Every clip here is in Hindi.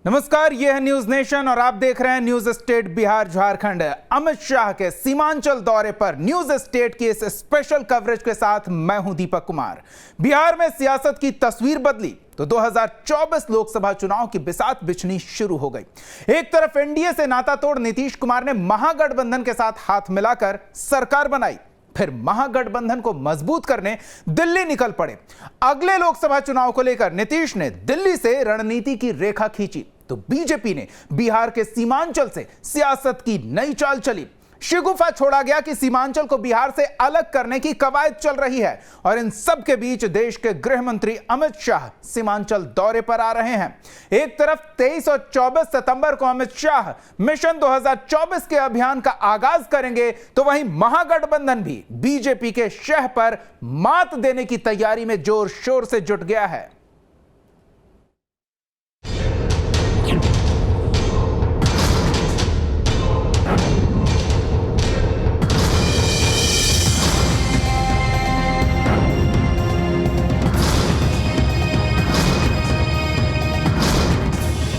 नमस्कार, यह है न्यूज नेशन और आप देख रहे हैं न्यूज स्टेट बिहार झारखंड। अमित शाह के सीमांचल दौरे पर न्यूज स्टेट की इस स्पेशल कवरेज के साथ मैं हूं दीपक कुमार। बिहार में सियासत की तस्वीर बदली तो 2024 लोकसभा चुनाव की बिसात बिछनी शुरू हो गई। एक तरफ एनडीए से नाता तोड़ नीतीश कुमार ने महागठबंधन के साथ हाथ मिलाकर सरकार बनाई, फिर महागठबंधन को मजबूत करने दिल्ली निकल पड़े। अगले लोकसभा चुनाव को लेकर नीतीश ने दिल्ली से रणनीति की रेखा खींची तो बीजेपी ने बिहार के सीमांचल से सियासत की नई चाल चली। शिगुफा छोड़ा गया कि सीमांचल को बिहार से अलग करने की कवायद चल रही है और इन सब के बीच देश के गृह मंत्री अमित शाह सीमांचल दौरे पर आ रहे हैं। एक तरफ 23 और 24 सितंबर को अमित शाह मिशन 2024 के अभियान का आगाज करेंगे तो वहीं महागठबंधन भी बीजेपी के शह पर मात देने की तैयारी में जोर शोर से जुट गया है।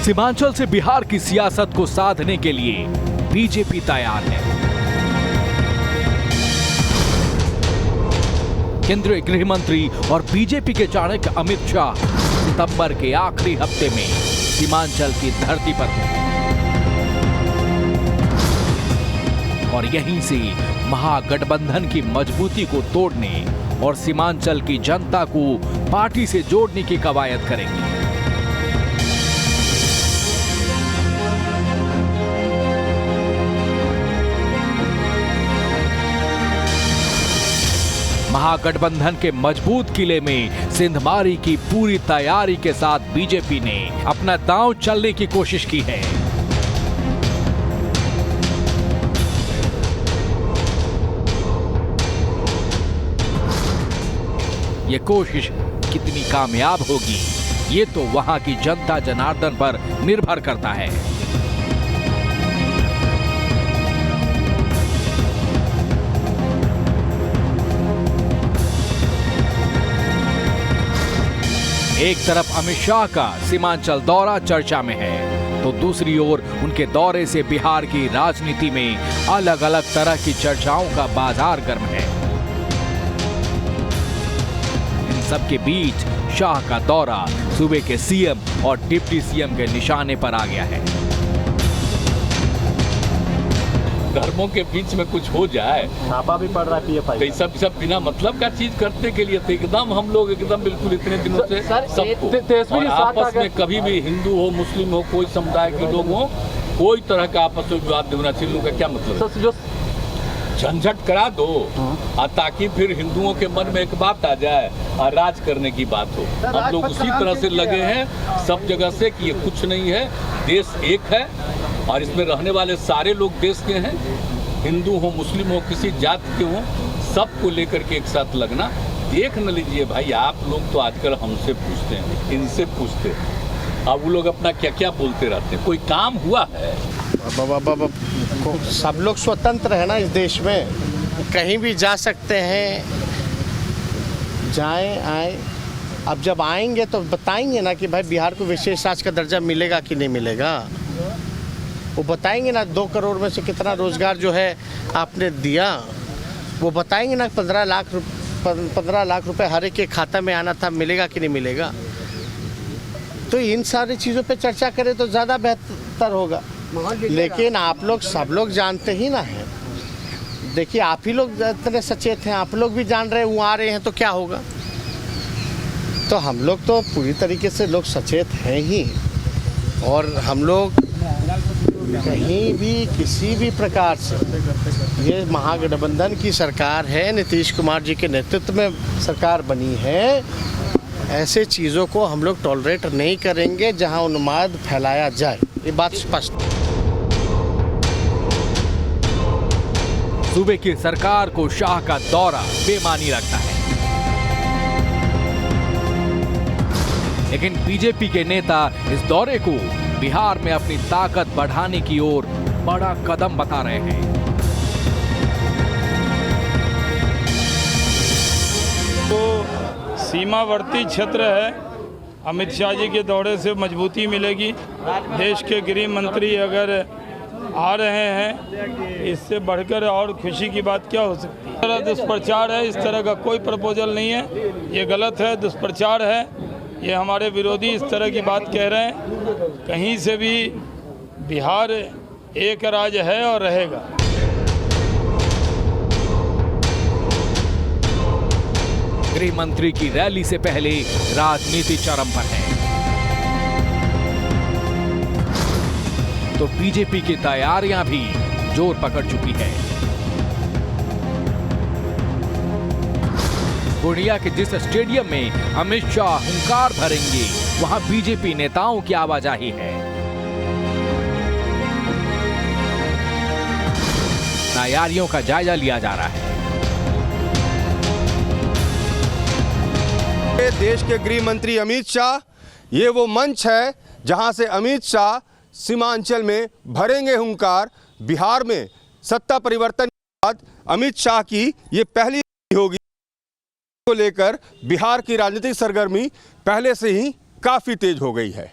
सीमांचल से बिहार की सियासत को साधने के लिए बीजेपी तैयार है। केंद्रीय गृह मंत्री और बीजेपी के चाणक्य अमित शाह सितंबर के आखिरी हफ्ते में सीमांचल की धरती पर होंगे और यहीं से महागठबंधन की मजबूती को तोड़ने और सीमांचल की जनता को पार्टी से जोड़ने की कवायद करेंगे। महागठबंधन के मजबूत किले में सिंधमारी की पूरी तैयारी के साथ बीजेपी ने अपना दांव चलने की कोशिश की है। ये कोशिश कितनी कामयाब होगी, ये तो वहां की जनता जनार्दन पर निर्भर करता है। एक तरफ अमित शाह का सीमांचल दौरा चर्चा में है तो दूसरी ओर उनके दौरे से बिहार की राजनीति में अलग अलग तरह की चर्चाओं का बाजार गर्म है। इन सब के बीच शाह का दौरा सूबे के सीएम और डिप्टी सीएम के निशाने पर आ गया है। धर्मों के बीच में कुछ हो जाए, छापा भी पड़ रहा है पीएफआई, तो सब बिना मतलब का चीज करने के लिए तो एकदम हम लोग एकदम बिल्कुल इतने दिनों से सबको और आपस में कभी भी हिंदू हो मुस्लिम हो कोई समुदाय के लोग हो कोई तरह का आपस में विवाद नहीं होना चाहिए। का क्या मतलब झंझट करा दो और ताकि फिर हिंदुओं के मन में एक बात आ जाए और राज करने की बात हो। हम लोग उसी तरह से लगे हैं सब जगह से कि ये कुछ नहीं है, देश एक है और इसमें रहने वाले सारे लोग देश के हैं, हिंदू हो मुस्लिम हो किसी जात के हो, सबको लेकर के एक साथ लगना। देख न लीजिए भाई, आप लोग तो आजकल हमसे पूछते हैं, इनसे पूछते हैं, अब वो लोग अपना क्या क्या बोलते रहते हैं। कोई काम हुआ है? सब लोग स्वतंत्र है ना इस देश में, कहीं भी जा सकते हैं, जाएं आए। अब जब आएंगे तो बताएंगे ना कि भाई बिहार को विशेष राज्य का दर्जा मिलेगा कि नहीं मिलेगा, वो बताएंगे ना। 2 करोड़ में से कितना रोजगार जो है आपने दिया, वो बताएंगे ना। 15 लाख रुपए हर एक के खाता में आना था, मिलेगा कि नहीं मिलेगा। तो इन सारी चीज़ों पे चर्चा करें तो ज़्यादा बेहतर होगा। लेकिन आप लोग सब लोग जानते ही ना हैं, देखिए आप ही लोग इतने सचेत हैं, आप लोग भी जान रहे हैं वो आ रहे हैं तो क्या होगा। तो हम लोग तो पूरी तरीके से लोग सचेत हैं ही, और हम लोग कहीं भी किसी भी प्रकार से, ये महागठबंधन की सरकार है, नीतीश कुमार जी के नेतृत्व में सरकार बनी है, ऐसे चीज़ों को हम लोग टॉलरेट नहीं करेंगे जहां उन्माद फैलाया जाए, ये बात स्पष्ट। सूबे की सरकार को शाह का दौरा बेमानी लगता है, लेकिन बीजेपी के नेता इस दौरे को बिहार में अपनी ताकत बढ़ाने की ओर बड़ा कदम बता रहे हैं। तो सीमावर्ती क्षेत्र है अमित शाह जी के दौरे से मजबूती मिलेगी। देश के गृह मंत्री अगर आ रहे हैं, इससे बढ़कर और खुशी की बात क्या हो सकती है। इस तरह दुष्प्रचार है, इस तरह का कोई प्रपोजल नहीं है, ये गलत है, दुष्प्रचार है। ये हमारे विरोधी इस तरह की बात कह रहे हैं। कहीं से भी बिहार एक राज्य है और रहेगा। गृह मंत्री की रैली से पहले राजनीति चरम पर है, तो बीजेपी की तैयारियां भी जोर पकड़ चुकी है। पूर्णिया के जिस स्टेडियम में अमित शाह हुंकार भरेंगे, वहां बीजेपी नेताओं की आवाजाही है। तैयारियों का जायजा लिया जा रहा है। देश के गृह मंत्री अमित शाह, ये वो मंच है जहां से अमित शाह सीमांचल में भरेंगे हुंकार। बिहार में सत्ता परिवर्तन के बाद अमित शाह की ये पहली होगी को लेकर बिहार की राजनीतिक सरगर्मी पहले से ही काफ़ी तेज हो गई है।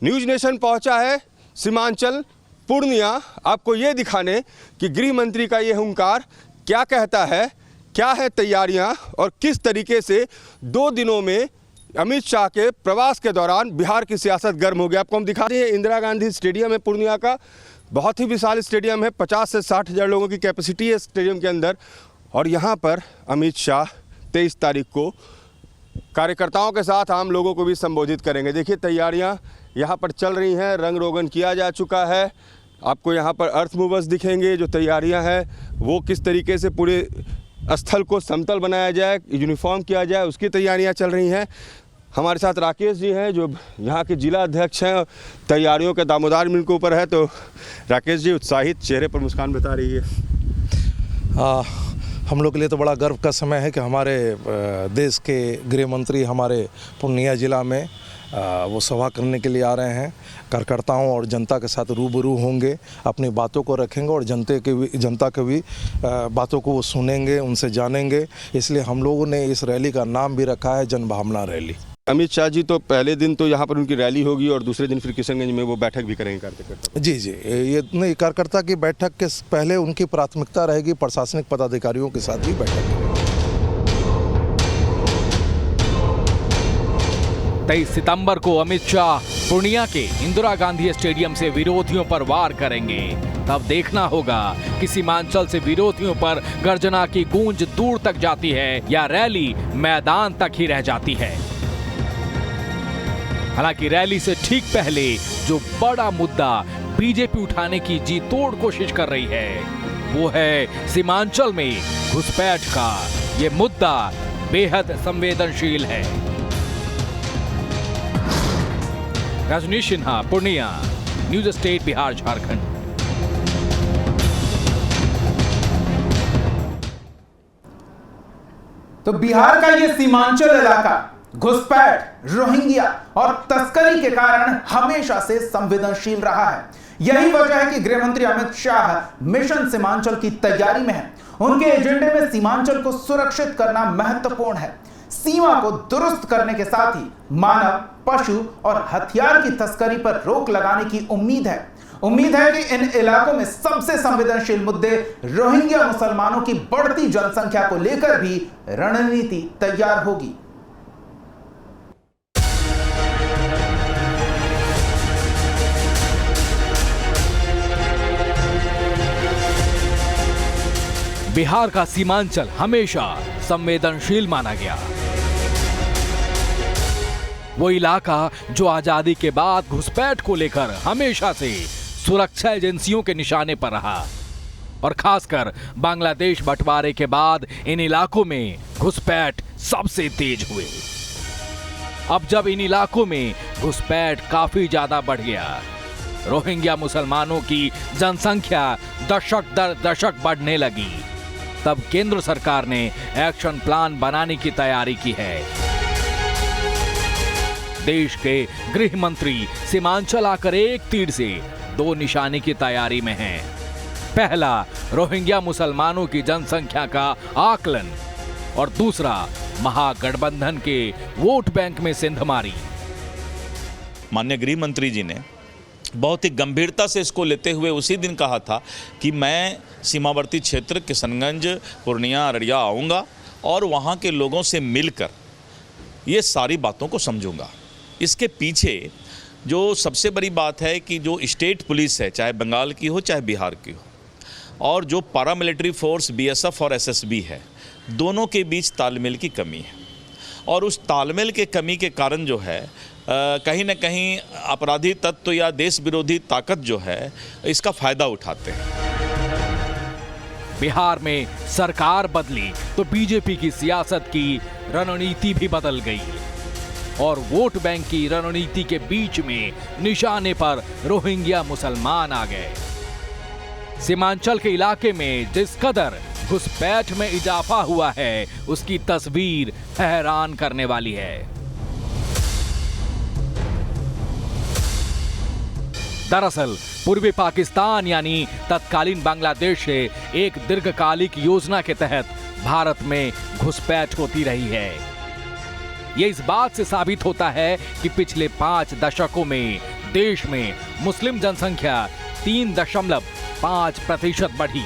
न्यूज़ नेशन पहुंचा है सीमांचल पूर्णिया, आपको ये दिखाने कि गृह मंत्री का ये हुंकार क्या कहता है, क्या है तैयारियां और किस तरीके से 2 दिनों में अमित शाह के प्रवास के दौरान बिहार की सियासत गर्म हो गई। आपको हम दिखा रहे हैं इंदिरा गांधी स्टेडियम है पूर्णिया का, बहुत ही विशाल स्टेडियम है, 50 से 60 हज़ार लोगों की कैपेसिटी है स्टेडियम के अंदर। और यहाँ पर अमित शाह 23 तारीख को कार्यकर्ताओं के साथ आम लोगों को भी संबोधित करेंगे। देखिए तैयारियाँ यहाँ पर चल रही हैं, रंग रोगन किया जा चुका है। आपको यहाँ पर अर्थ मूवर्स दिखेंगे, जो तैयारियाँ हैं वो किस तरीके से पूरे स्थल को समतल बनाया जाए, यूनिफॉर्म किया जाए, उसकी तैयारियां चल रही हैं। हमारे साथ राकेश जी हैं जो यहाँ के जिला अध्यक्ष हैं, तैयारियों के दामोदार मिल के ऊपर है। तो राकेश जी उत्साहित, चेहरे पर मुस्कान बता रही है। हम लोग के लिए तो बड़ा गर्व का समय है कि हमारे देश के गृह मंत्री हमारे पूर्णिया जिला में वो सभा करने के लिए आ रहे हैं। कार्यकर्ताओं और जनता के साथ रूबरू होंगे, अपनी बातों को रखेंगे और जनता के भी बातों को वो सुनेंगे, उनसे जानेंगे। इसलिए हम लोगों ने इस रैली का नाम भी रखा है जन भावना रैली। अमित शाह जी तो पहले दिन तो यहाँ पर उनकी रैली होगी और दूसरे दिन फिर किशनगंज में वो बैठक भी करेंगे कार्यकर्ता। जी, ये नहीं, कार्यकर्ता की बैठक के पहले उनकी प्राथमिकता रहेगी प्रशासनिक पदाधिकारियों के साथ भी बैठक। 23 सितंबर को अमित शाह पूर्णिया के इंदिरा गांधी स्टेडियम से विरोधियों पर वार करेंगे। तब देखना होगा कि सीमांचल से विरोधियों पर गर्जना की गूंज दूर तक जाती है या रैली मैदान तक ही रह जाती है। हालांकि रैली से ठीक पहले जो बड़ा मुद्दा बीजेपी उठाने की जी तोड़ कोशिश कर रही है, वो है सीमांचल में घुसपैठ का। ये मुद्दा बेहद संवेदनशील है। Rajnish Sinha, Purnia, News State, Bihar Jharkhand. तो बिहार का ये सीमांचल इलाका घुसपैठ, रोहिंग्या और तस्करी के कारण हमेशा से संवेदनशील रहा है। यही वजह है कि गृह मंत्री अमित शाह मिशन सीमांचल की तैयारी में है। उनके एजेंडे में सीमांचल को सुरक्षित करना महत्वपूर्ण है। सीमा को दुरुस्त करने के साथ ही मानव, पशु और हथियार की तस्करी पर रोक लगाने की उम्मीद है। उम्मीद है कि इन इलाकों में सबसे संवेदनशील मुद्दे रोहिंग्या मुसलमानों की बढ़ती जनसंख्या को लेकर भी रणनीति तैयार होगी। बिहार का सीमांचल हमेशा संवेदनशील माना गया। वो इलाका जो आजादी के बाद घुसपैठ को लेकर हमेशा से सुरक्षा एजेंसियों के निशाने पर रहा और खासकर बांग्लादेश बंटवारे के बाद इन इलाकों में घुसपैठ सबसे तेज हुए। अब जब इन इलाकों में घुसपैठ काफी ज्यादा बढ़ गया, रोहिंग्या मुसलमानों की जनसंख्या दशक दर दशक बढ़ने लगी, तब केंद्र सरकार ने एक्शन प्लान बनाने की तैयारी की है। देश के गृह मंत्री सीमांचल आकर एक तीर से 2 निशाने की तैयारी में हैं। पहला, रोहिंग्या मुसलमानों की जनसंख्या का आकलन और दूसरा, महागठबंधन के वोट बैंक में सिंधमारी। माननीय गृह मंत्री जी ने बहुत ही गंभीरता से इसको लेते हुए उसी दिन कहा था कि मैं सीमावर्ती क्षेत्र किशनगंज, पूर्णिया, अररिया आऊँगा और वहाँ के लोगों से मिलकर ये सारी बातों को समझूंगा। इसके पीछे जो सबसे बड़ी बात है कि जो स्टेट पुलिस है, चाहे बंगाल की हो चाहे बिहार की हो, और जो पारामिलिट्री फोर्स BSF और SSB है, दोनों के बीच तालमेल की कमी है। और उस तालमेल के कमी के कारण जो है कहीं ना कहीं अपराधी तत्व या देश विरोधी ताकत जो है इसका फ़ायदा उठाते हैं। बिहार में सरकार बदली तो बीजेपी की सियासत की रणनीति भी बदल गई और वोट बैंक की रणनीति के बीच में निशाने पर रोहिंग्या मुसलमान आ गए। सीमांचल के इलाके में जिस कदर घुसपैठ में इजाफा हुआ है उसकी तस्वीर हैरान करने वाली है। दरअसल पूर्वी पाकिस्तान यानी तत्कालीन बांग्लादेश से एक दीर्घकालिक योजना के तहत भारत में घुसपैठ होती रही है। यह इस बात से साबित होता है कि पिछले 5 दशकों में देश में मुस्लिम जनसंख्या 3.5% बढ़ी,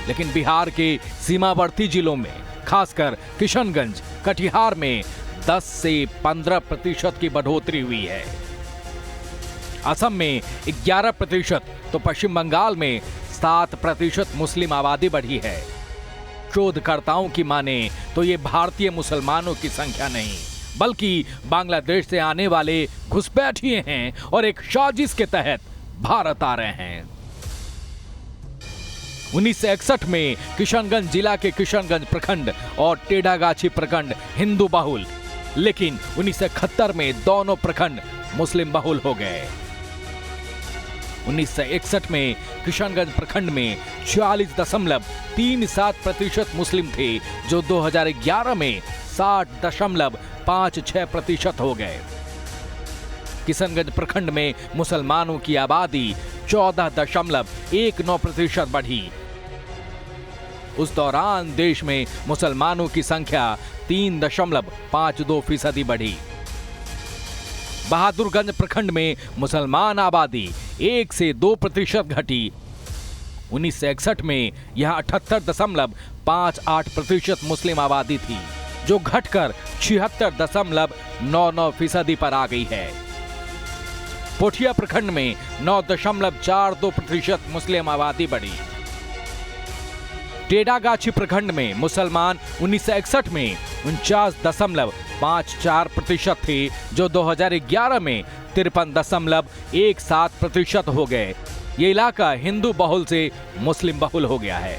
लेकिन बिहार के सीमावर्ती जिलों में खासकर किशनगंज, कटिहार में 10 से 15% की बढ़ोतरी हुई है। असम में 11% तो पश्चिम बंगाल में 7% मुस्लिम आबादी बढ़ी है। शोधकर्ताओं की माने तो ये भारतीय मुसलमानों की संख्या नहीं बल्कि बांग्लादेश से आने वाले घुसपैठिए हैं और एक साजिश के तहत भारत आ रहे हैं। 1961 में किशनगंज जिला के किशनगंज प्रखंड और टेढ़ागाछी प्रखंड हिंदू बहुल, लेकिन 1971 में दोनों प्रखंड मुस्लिम बहुल हो गए। 1961 में किशनगंज प्रखंड में 40.37% मुस्लिम थे, जो 2011 में 60.56% हो गए। किशनगंज प्रखंड में मुसलमानों की आबादी 14.19% बढ़ी। उस दौरान देश में मुसलमानों की संख्या 3.52% बढ़ी। बहादुरगंज प्रखंड में मुसलमान आबादी 1 से 2% घटी। 1961 में यहां 78.58% मुस्लिम आबादी थी, जो घटकर 76.99% पर आ गई है। पोठिया प्रखंड में 9.42% मुस्लिम आबादी बढ़ी। टेढ़ागाछी प्रखंड में मुसलमान 1961 में 49.54% थे, जो 2011 में 53.17% हो गए। ये इलाका हिंदू बहुल से मुस्लिम बहुल हो गया है।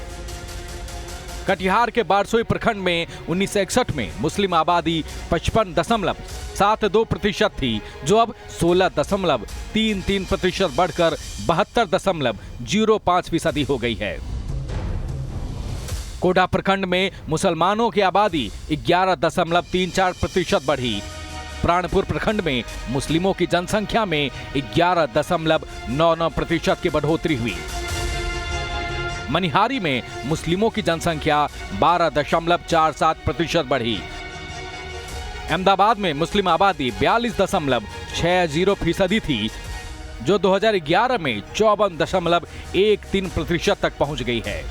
कटिहार के बारसोई प्रखंड में 1961 में मुस्लिम आबादी 55.72% थी, जो अब 16.33% बढ़कर 72.05% हो गई है। कोढ़ा प्रखंड में मुसलमानों की आबादी 11.34% बढ़ी। प्राणपुर प्रखंड में मुस्लिमों की जनसंख्या में 11.99% की बढ़ोतरी हुई। मनिहारी में मुस्लिमों की जनसंख्या 12.47% बढ़ी। अहमदाबाद में मुस्लिम आबादी 42.60% थी, जो 2011 में 54.13% तक पहुंच गई है।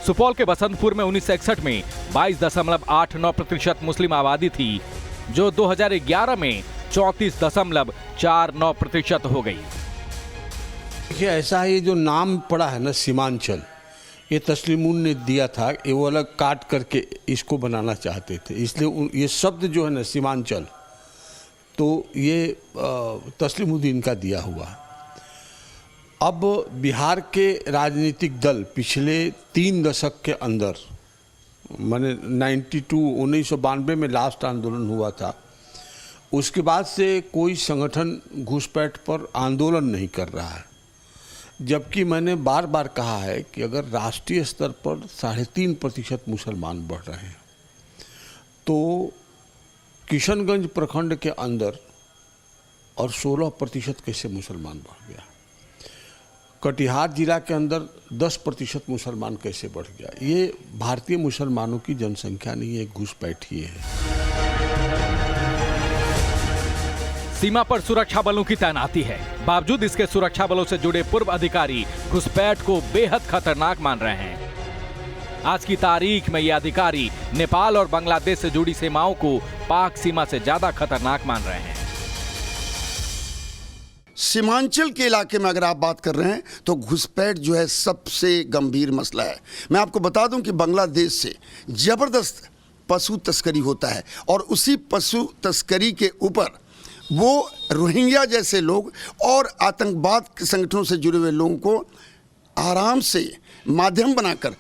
सुपौल के बसंतपुर में 1961 में 22.89% मुस्लिम आबादी थी, जो 2011 में 34.49% हो गई। देखिए, ऐसा है, ये जो नाम पड़ा है ना सीमांचल, ये तस्लीमुन ने दिया था, ये वो अलग काट करके इसको बनाना चाहते थे, इसलिए ये शब्द जो है ना सीमांचल, तो ये तस्लीमुद्दीन का दिया हुआ। अब बिहार के राजनीतिक दल पिछले 3 दशक के अंदर, मैंने 1992 में लास्ट आंदोलन हुआ था, उसके बाद से कोई संगठन घुसपैठ पर आंदोलन नहीं कर रहा है। जबकि मैंने बार बार कहा है कि अगर राष्ट्रीय स्तर पर 3.5% मुसलमान बढ़ रहे हैं, तो किशनगंज प्रखंड के अंदर और 16% कैसे मुसलमान बढ़ गया, कटिहार जिला के अंदर 10% मुसलमान कैसे बढ़ गया। ये भारतीय मुसलमानों की जनसंख्या नहीं है, घुसपैठी है। सीमा पर सुरक्षा बलों की तैनाती है। बावजूद इसके सुरक्षा बलों से जुड़े पूर्व अधिकारी घुसपैठ को बेहद खतरनाक मान रहे हैं। आज की तारीख में ये अधिकारी नेपाल और बांग्लादेश से जुड़ी सीमाओं को पाक सीमा से ज्यादा खतरनाक मान रहे हैं। सीमांचल के इलाके में अगर आप बात कर रहे हैं तो घुसपैठ जो है सबसे गंभीर मसला है। मैं आपको बता दूं कि बांग्लादेश से जबरदस्त पशु तस्करी होता है और उसी पशु तस्करी के ऊपर वो रोहिंग्या जैसे लोग और आतंकवाद के संगठनों से जुड़े हुए लोगों को आराम से माध्यम बनाकर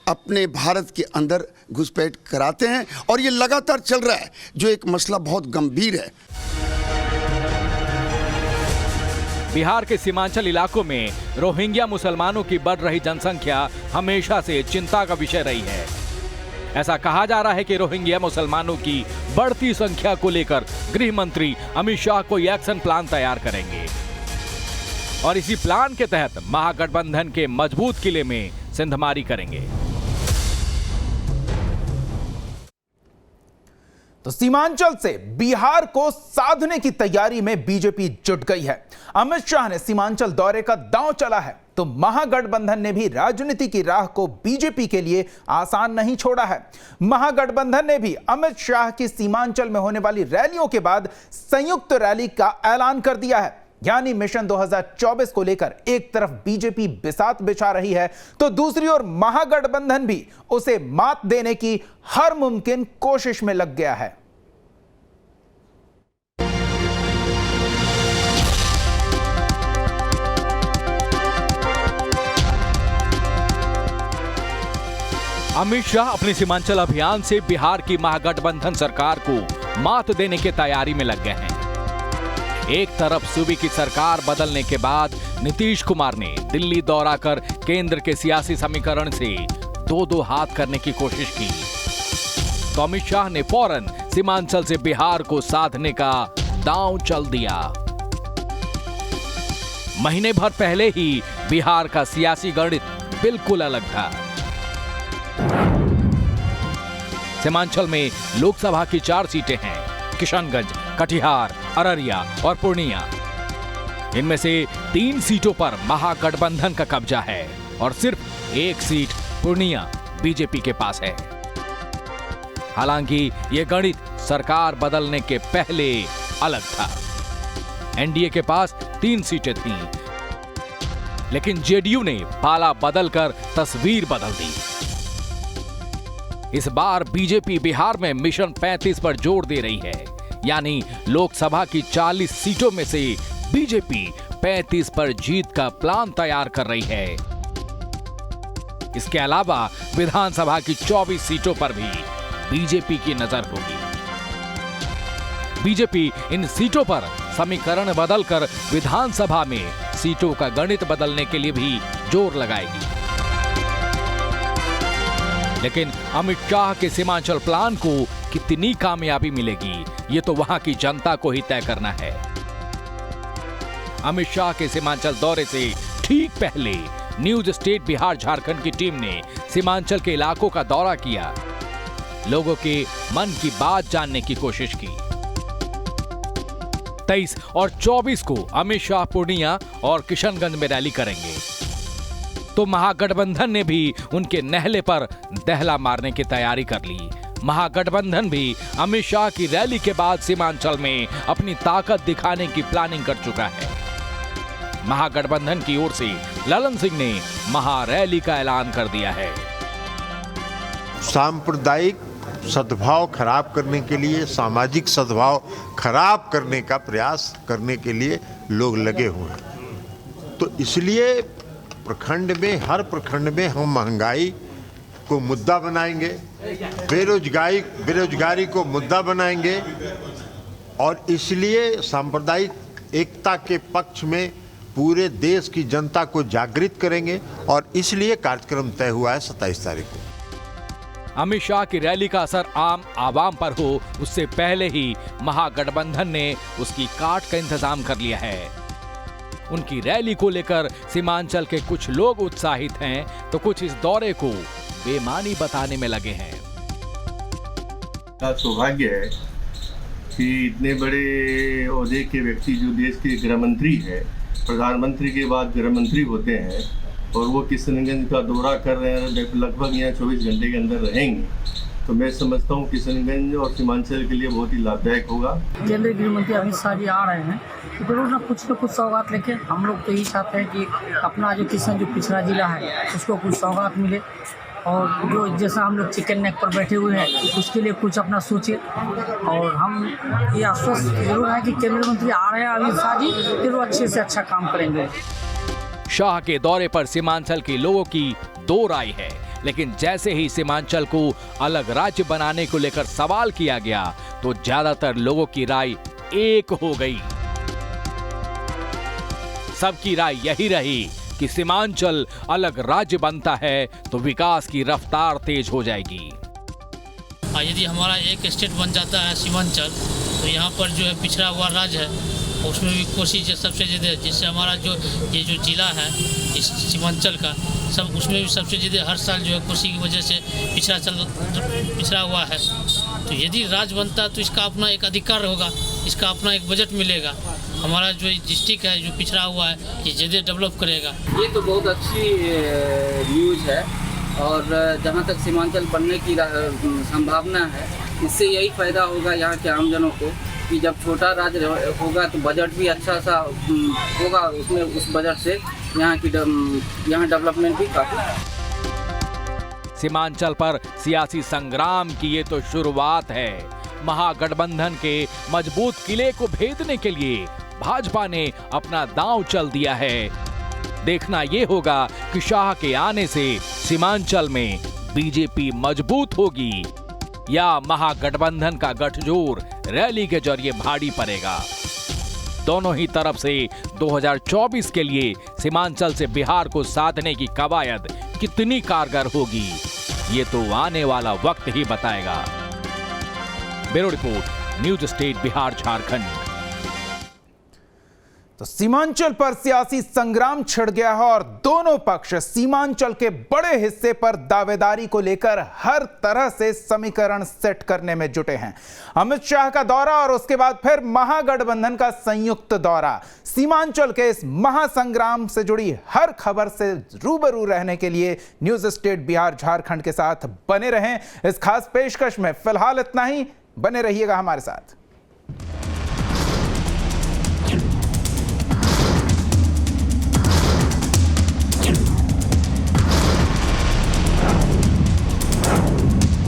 अपने भारत के अंदर घुसपैठ कराते हैं और ये लगातार चल रहा है, जो एक मसला बहुत गंभीर है। बिहार के सीमांचल इलाकों में रोहिंग्या मुसलमानों की बढ़ रही जनसंख्या हमेशा से चिंता का विषय रही है। ऐसा कहा जा रहा है कि रोहिंग्या मुसलमानों की बढ़ती संख्या को लेकर गृह मंत्री अमित शाह कोई एक्शन प्लान तैयार करेंगे और इसी प्लान के तहत महागठबंधन के मजबूत किले में सिंधमारी करेंगे। तो सीमांचल से बिहार को साधने की तैयारी में बीजेपी जुट गई है। अमित शाह ने सीमांचल दौरे का दांव चला है तो महागठबंधन ने भी राजनीति की राह को बीजेपी के लिए आसान नहीं छोड़ा है। महागठबंधन ने भी अमित शाह की सीमांचल में होने वाली रैलियों के बाद संयुक्त रैली का ऐलान कर दिया है। यानी मिशन 2024 को लेकर एक तरफ बीजेपी बिसात बिछा रही है तो दूसरी ओर महागठबंधन भी उसे मात देने की हर मुमकिन कोशिश में लग गया है। अमित शाह अपने सीमांचल अभियान से बिहार की महागठबंधन सरकार को मात देने की तैयारी में लग गए हैं। एक तरफ सूबे की सरकार बदलने के बाद नीतीश कुमार ने दिल्ली दौरा कर केंद्र के सियासी समीकरण से दो हाथ करने की कोशिश की तो अमित शाह ने फौरन सीमांचल से बिहार को साधने का दांव चल दिया। महीने भर पहले ही बिहार का सियासी गणित बिल्कुल अलग था। सीमांचल में लोकसभा की 4 सीटें हैं, किशनगंज, कटिहार, अररिया और पूर्णिया। इनमें से 3 सीटों पर महागठबंधन का कब्जा है और सिर्फ 1 सीट पूर्णिया बीजेपी के पास है। हालांकि यह गणित सरकार बदलने के पहले अलग था। एनडीए के पास 3 सीटें थीं, लेकिन जेडीयू ने पाला बदलकर तस्वीर बदल दी। इस बार बीजेपी बिहार में मिशन 35 पर जोर दे रही है, यानी लोकसभा की 40 सीटों में से बीजेपी 35 पर जीत का प्लान तैयार कर रही है। इसके अलावा विधानसभा की 24 सीटों पर भी बीजेपी की नजर होगी। बीजेपी इन सीटों पर समीकरण बदलकर विधानसभा में सीटों का गणित बदलने के लिए भी जोर लगाएगी। लेकिन अमित शाह के सीमांचल प्लान को कितनी कामयाबी मिलेगी, ये तो वहां की जनता को ही तय करना है। अमित शाह के सीमांचल दौरे से ठीक पहले न्यूज स्टेट बिहार झारखंड की टीम ने सीमांचल के इलाकों का दौरा किया, लोगों के मन की बात जानने की कोशिश की। 23 और 24 को अमित शाह पूर्णिया और किशनगंज में रैली करेंगे, तो महागठबंधन ने भी उनके नहले पर दहला मारने की तैयारी कर ली। महागठबंधन भी अमित शाह की रैली के बाद सीमांचल में अपनी ताकत दिखाने की प्लानिंग कर चुका है। महागठबंधन की ओर से ललन सिंह ने महारैली का ऐलान कर दिया है। सांप्रदायिक सद्भाव खराब करने के लिए, सामाजिक सद्भाव खराब करने का प्रयास करने के लिए लोग लगे हुए हैं। तो इसलिए प्रखंड में, हर प्रखंड में हम महंगाई को मुद्दा बनाएंगे, बेरोजगारी को मुद्दा बनाएंगे और इसलिए सांप्रदायिक एकता के पक्ष में पूरे देश की जनता को जागृत करेंगे और इसलिए कार्यक्रम तय हुआ है 27 तारीख को। अमित शाह की रैली का असर आम आवाम पर हो, उससे पहले ही महागठबंधन ने उसकी काट का इंतजाम कर लिया है। उनकी रैली को लेकर सीमांचल के कुछ लोग उत्साहित हैं, तो कुछ इस दौरे को बेमानी बताने में लगे हैं। सौभाग्य है कि इतने बड़े ओहदे के व्यक्ति जो देश के गृह मंत्री है, प्रधानमंत्री के बाद गृह मंत्री होते हैं, और वो किशनगंज का दौरा कर रहे हैं, लगभग यहाँ 24 घंटे के अंदर रहेंगे, तो मैं समझता हूँ किशनगंज और सीमांचल के लिए बहुत ही लाभदायक होगा। केंद्रीय गृह मंत्री अमित शाह जी आ रहे हैं तो जरूर ना कुछ सौगात लेके हम लोग तो यही चाहते हैं कि अपना जो किसान जो पिछड़ा जिला है उसको कुछ सौगात मिले, और जो जैसा हम लोग चिकन नेक पर बैठे हुए हैं उसके लिए कुछ अपना सोचे। और हम ये आश्वस्त जरूर है कि केंद्रीय मंत्री आ रहे हैं अमित शाह जी, जरूर अच्छे से अच्छा काम करेंगे। शाह के दौरे पर सीमांचल के लोगों की दो राय है, लेकिन जैसे ही सीमांचल को अलग राज्य बनाने को लेकर सवाल किया गया तो ज्यादातर लोगों की राय एक हो गई। सबकी राय यही रही कि सीमांचल अलग राज्य बनता है तो विकास की रफ्तार तेज हो जाएगी। यदि हमारा एक स्टेट बन जाता है सीमांचल, तो यहाँ पर जो है पिछड़ा हुआ राज्य है उसमें भी कोशिश है सबसे ज़्यादा, जिससे हमारा जो ये जो जिला है इस सीमांचल का सब उसमें भी सबसे ज़्यादा हर साल जो है कोशिश की वजह से पिछड़ा हुआ है। तो यदि राज्य बनता है तो इसका अपना एक अधिकार होगा, इसका अपना एक बजट मिलेगा, हमारा जो डिस्ट्रिक्ट है जो पिछड़ा हुआ है ये ज़्यादा डेवलप करेगा। ये तो बहुत अच्छी न्यूज़ है, और जहाँ तक सीमांचल बनने की संभावना है इससे यही फ़ायदा होगा यहाँ के आमजनों को कि जब छोटा राज्य होगा तो बजट भी अच्छा सा होगा, उसमें उस बजट से यहाँ डेवलपमेंट भी काफ़ी। सीमांचल पर सियासी संग्राम की ये तो शुरुआत है। महागठबंधन के मजबूत किले को भेदने के लिए भाजपा ने अपना दांव चल दिया है। देखना ये होगा कि शाह के आने से सीमांचल में बीजेपी मजबूत होगी या महागठबंधन का गठजोड़ रैली के जरिए भारी पड़ेगा। दोनों ही तरफ से 2024 के लिए सीमांचल से बिहार को साधने की कवायद कितनी कारगर होगी ये तो आने वाला वक्त ही बताएगा। Bureau report, news State Bihar Jharkhand. तो सीमांचल पर सियासी संग्राम छिड़ गया है और दोनों पक्ष सीमांचल के बड़े हिस्से पर दावेदारी को लेकर हर तरह से समीकरण सेट करने में जुटे हैं। अमित शाह का दौरा और उसके बाद फिर महागठबंधन का संयुक्त दौरा, सीमांचल के इस महासंग्राम से जुड़ी हर खबर से रूबरू रहने के लिए न्यूज स्टेट बिहार झारखंड के साथ बने रहें। इस खास पेशकश में फिलहाल इतना ही, बने रहिएगा हमारे साथ।